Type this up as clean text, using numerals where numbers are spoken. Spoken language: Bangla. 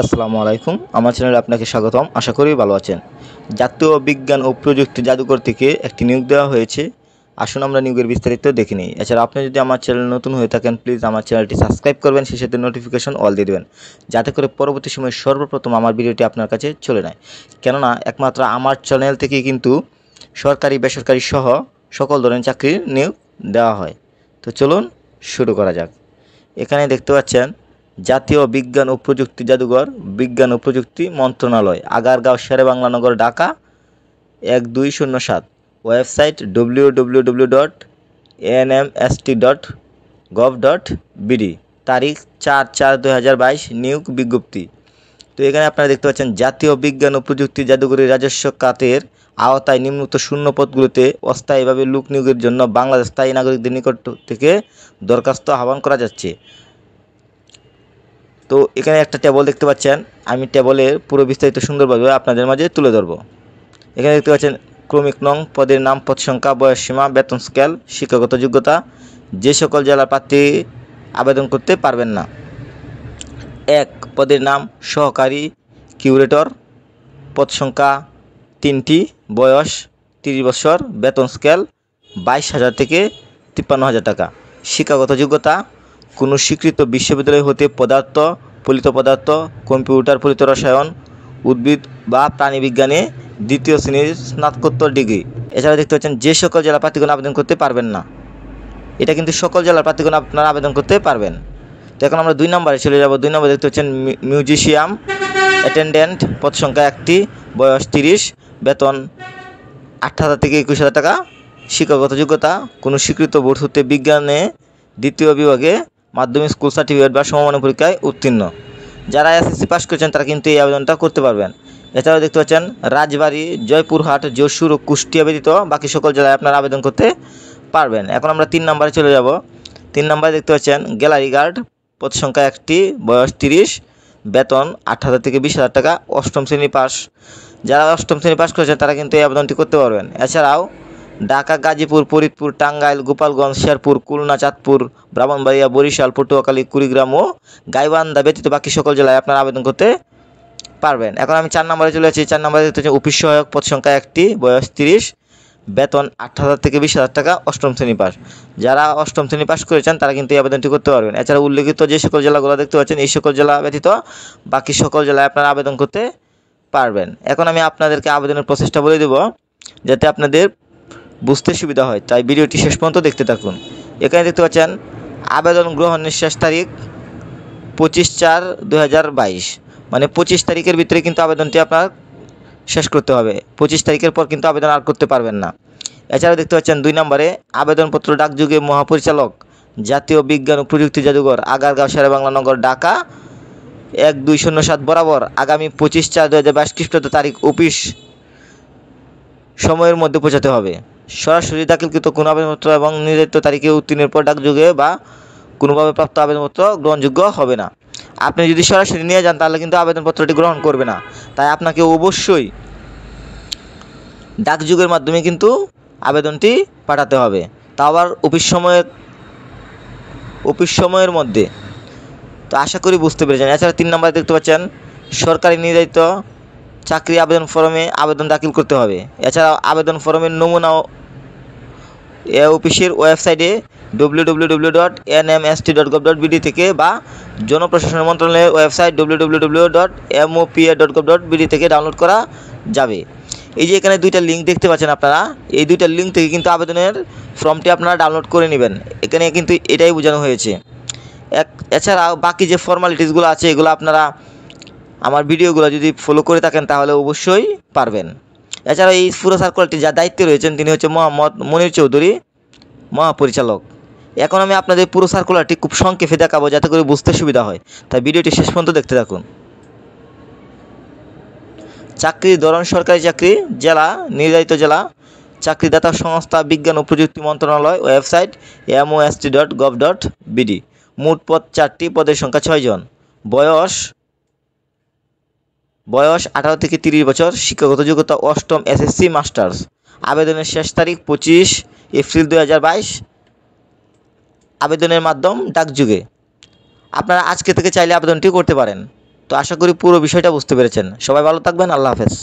আসসালামু আলাইকুম, আমার চ্যানেলে আপনাকে স্বাগতম। আশা করি ভালো আছেন। জাতীয় বিজ্ঞান ও প্রযুক্তি জাদুঘর থেকে একটি নিয়োগ দেওয়া হয়েছে। আসুন আমরা নিয়োগের বিস্তারিত দেখে নিই। এছাড়া আপনি যদি আমার চ্যানেল নতুন হয়ে থাকেন, প্লিজ আমার চ্যানেলটি সাবস্ক্রাইব করবেন, সেই সাথে নোটিফিকেশন অল দিয়ে দেবেন, যাতে করে পরবর্তী সময়ে সর্বপ্রথম আমার ভিডিওটি আপনার কাছে চলে যায়। কেননা একমাত্র আমার চ্যানেল থেকেই কিন্তু সরকারি বেসরকারি সহ সকল ধরনের চাকরির নিয়োগ দেওয়া হয়। তো চলুন শুরু করা যাক। এখানে দেখতে পাচ্ছেন জাতীয় বিজ্ঞান ও প্রযুক্তি জাদুঘর, বিজ্ঞান ও প্রযুক্তি মন্ত্রণালয়, আগারগাঁও, শেরেবাংলানগর, ঢাকা 1207। Website www.nmst.gov.bd। তারিখ 4/4/2022। নিয়োগ বিজ্ঞপ্তি। তো এখানে আপনারা দেখতে পাচ্ছেন জাতীয় বিজ্ঞান ও প্রযুক্তি জাদুঘরের রাজস্ব খাতের আওতায় নিম্নোক্ত শূন্য পদগুলোতে অস্থায়ীভাবে লোক নিয়োগের জন্য বাংলাদেশ স্থায়ী নাগরিকদের নিকট থেকে দরখাস্ত আহ্বান করা যাচ্ছে। তো এখানে একটা টেবল দেখতে পাচ্ছেন, আমি টেবলের পুরো বিস্তারিত সুন্দরভাবে আপনাদের মাঝে তুলে ধরব। এখানে দেখতে পাচ্ছেন ক্রমিক নং, পদের নাম, পদ সংখ্যা, বয়স সীমা, বেতন স্কেল, শিক্ষাগত যোগ্যতা। যে সকল জেলার প্রার্থী আবেদন করতে পারবেন না: 1 পদের নাম সহকারী কিউরেটর, পদ সংখ্যা 3টি, বয়স 30 বছর, বেতন স্কেল 22,000 থেকে 53,000 টাকা। শিক্ষাগত যোগ্যতা: কোনো স্বীকৃত বিশ্ববিদ্যালয় হতে পদার্থ, ফলিত পদার্থ, কম্পিউটার, ফলিত রসায়ন, উদ্ভিদ বা প্রাণীবিজ্ঞানে 2য় শ্রেণীর স্নাতকোত্তর ডিগ্রি। এছাড়া দেখতে পাচ্ছেন যে সকল জেলা প্রার্থীগণ আবেদন করতে পারবেন না, এটা কিন্তু সকল জেলার প্রার্থীগণ আপনারা আবেদন করতে পারবেন। তো এখন আমরা 2 নম্বরে চলে যাব। 2 নম্বরে দেখতে পাচ্ছেন মিউজিশিয়াম অ্যাটেন্ডেন্ট, পদ সংখ্যা 1টি, বয়স 30, বেতন 8,000 থেকে 21,000 টাকা। শিক্ষাগত যোগ্যতা: কোনো স্বীকৃত বোর্ড হতে বিজ্ঞানে 2য় বিভাগে মাধ্যমিক স্কুল সার্টিফিকেট বা সমমানের পরীক্ষায় উত্তীর্ণ। যারা এসএসসি পাস করেছেন তারা কিন্তু এই আবেদনটা করতে পারবেন। এছাড়াও দেখতে পাচ্ছেন রাজবাড়ী, জয়পুরহাট, যশোর ও কুষ্টিয়া ব্যতীত বাকি সকল জেলায় আপনারা আবেদন করতে পারবেন। এখন আমরা 3 নম্বরে চলে যাব। 3 নম্বরে দেখতে পাচ্ছেন গ্যালারি গার্ড, পদ সংখ্যা 1টি, বয়স 30, বেতন 8,000 থেকে 20,000 টাকা। 8ম শ্রেণী পাস। যারা 8ম শ্রেণী পাস করেছেন তারা কিন্তু এই আবেদনটি করতে পারবেন। এছাড়াও ঢাকা, গাজীপুর, ফরিদপুর, টাঙ্গাইল, গোপালগঞ্জ, শেরপুর, খুলনা, চাঁদপুর, ব্রাহ্মণবাড়িয়া, বরিশাল, পটুয়াখালী, কুড়িগ্রাম ও গাইবান্ধা ব্যতীত বাকি সকল জেলায় আপনারা আবেদন করতে পারবেন। এখন আমি 4 নম্বরে চলে যাচ্ছি। 4 নম্বরে দেখতে হচ্ছে অফিস সহায়ক, পদ সংখ্যা 1টি, বয়স 30, বেতন 8,000 থেকে 20,000 টাকা। 8ম শ্রেণী পাস। যারা 8ম শ্রেণী পাস করেছেন তারা কিন্তু এই আবেদনটি করতে পারবেন। এছাড়া উল্লেখিত যে সকল জেলাগুলো দেখতে পাচ্ছেন এই সকল জেলা ব্যতীত বাকি সকল জেলায় আপনারা আবেদন করতে পারবেন। এখন আমি আপনাদেরকে আবেদনের প্রসেসটা বলে দেব যাতে আপনাদের বুঝতে সুবিধা হয়, তাই ভিডিওটি শেষ পর্যন্ত দেখতে থাকুন। এখানে দেখতে পাচ্ছেন আবেদন গ্রহণের শেষ তারিখ 25/4/2022, মানে 25 তারিখের ভিতরে কিন্তু আবেদনটি আপনার শেষ করতে হবে। 25 তারিখের পর কিন্তু আবেদন আর করতে পারবেন না। এছাড়াও দেখতে পাচ্ছেন 2 নম্বরে আবেদনপত্র ডাকযোগে মহাপরিচালক, জাতীয় বিজ্ঞান ও প্রযুক্তি জাদুঘর, আগারগাঁও, শেরেবাংলানগর, ঢাকা 1207 বরাবর আগামী 25/4/2022 খ্রিস্টাব্দ তারিখ অফিস সময়ের মধ্যে পৌঁছাতে হবে। সরাসরি দাখিলকৃত কোনো আবেদনপত্র এবং নির্ধারিত তারিখে উত্তীর্ণের পর ডাকযোগে বা কোনোভাবে প্রাপ্ত আবেদনপত্র গ্রহণযোগ্য হবে না। আপনি যদি সরাসরি নিয়ে যান তাহলে কিন্তু আবেদনপত্রটি গ্রহণ করবে না, তাই আপনাকে অবশ্যই ডাকযোগের মাধ্যমে কিন্তু আবেদনটি পাঠাতে হবে, তা আবার অফিস সময়ের মধ্যে। তো আশা করি বুঝতে পেরেছেন। এছাড়া 3 নম্বরে দেখতে পাচ্ছেন সরকারি নির্ধারিত চাকরি আবেদন ফর্মে আবেদন দাখিল করতে হবে। এছাড়াও আবেদন ফর্মের নমুনা অফিসের ওয়েবসাইটে www.nmst.gov.bd থেকে বা জনপ্রশাসন মন্ত্রণালয়ের ওয়েবসাইট www.mopa.gov.bd থেকে ডাউনলোড করা যাবে। এই যে এখানে 2টা লিঙ্ক দেখতে পাচ্ছেন আপনারা, এই 2টা লিঙ্ক থেকে কিন্তু আবেদনের ফর্মটি আপনারা ডাউনলোড করে নেবেন। এখানে কিন্তু এটাই বোঝানো হয়েছে। এছাড়াও বাকি যে ফর্মালিটিসগুলো আছে এগুলো আপনারা আমার ভিডিওগুলো যদি ফলো করে থাকেন তাহলে অবশ্যই পারবেন। এছাড়াও এই পুরো সার্কুলারটি যার দায়িত্বে রয়েছেন তিনি হচ্ছে মোহাম্মদ মনির চৌধুরী, মহাপরিচালক। এখন আমি আপনাদের পুরো সার্কুলারটি খুব সংক্ষেপে দেখাবো যাতে করে বুঝতে সুবিধা হয়, তাই ভিডিওটি শেষ পর্যন্ত দেখতে থাকুন। চাকরির ধরন: সরকারি চাকরি। জেলা: নির্ধারিত জেলা। চাকরিদাতা সংস্থা: বিজ্ঞান ও প্রযুক্তি মন্ত্রণালয়, ওয়েবসাইট most.gov.bd। মোট পদ 4টি, পদের সংখ্যা 6 জন। বয়স 18 থেকে 30 বছর। শিক্ষাগত যোগ্যতা 8ম এসএসসি মাস্টার্স। আবেদনের শেষ তারিখ 25 এপ্রিল 2022। আবেদনের মাধ্যম ডাকযোগে। আপনারা আজকে থেকে চাইলে আবেদনটি করতে পারেন। তো আশা করি পুরো বিষয়টা বুঝতে পেরেছেন। সবাই ভালো থাকবেন। আল্লাহ হাফেজ।